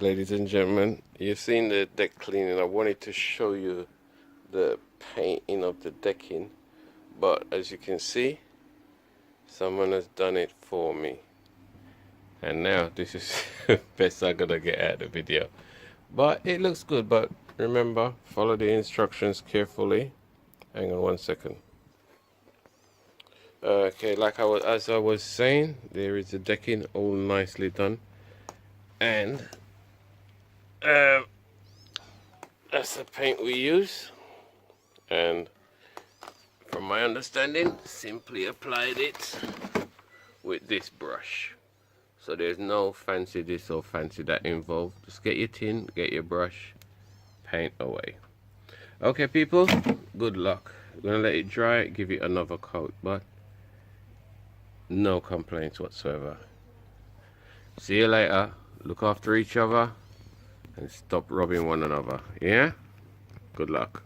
Ladies and gentlemen, you've seen the deck cleaning. I wanted to show you the painting of the decking, but as you can see, someone has done it for me. And now this is best I'm gonna get out of the video. But it looks good, but remember, follow the instructions carefully. Hang on one second. Okay, as I was saying, there is the decking all nicely done. And that's the paint we use, and from my understanding, simply applied it with this brush. So there's no fancy this or fancy that involved. Just get your tin, get your brush, paint away. Okay people, good luck. We're gonna let it dry, give it another coat, but no complaints whatsoever. See you later. Look after each other and stop robbing one another. Yeah? Good luck.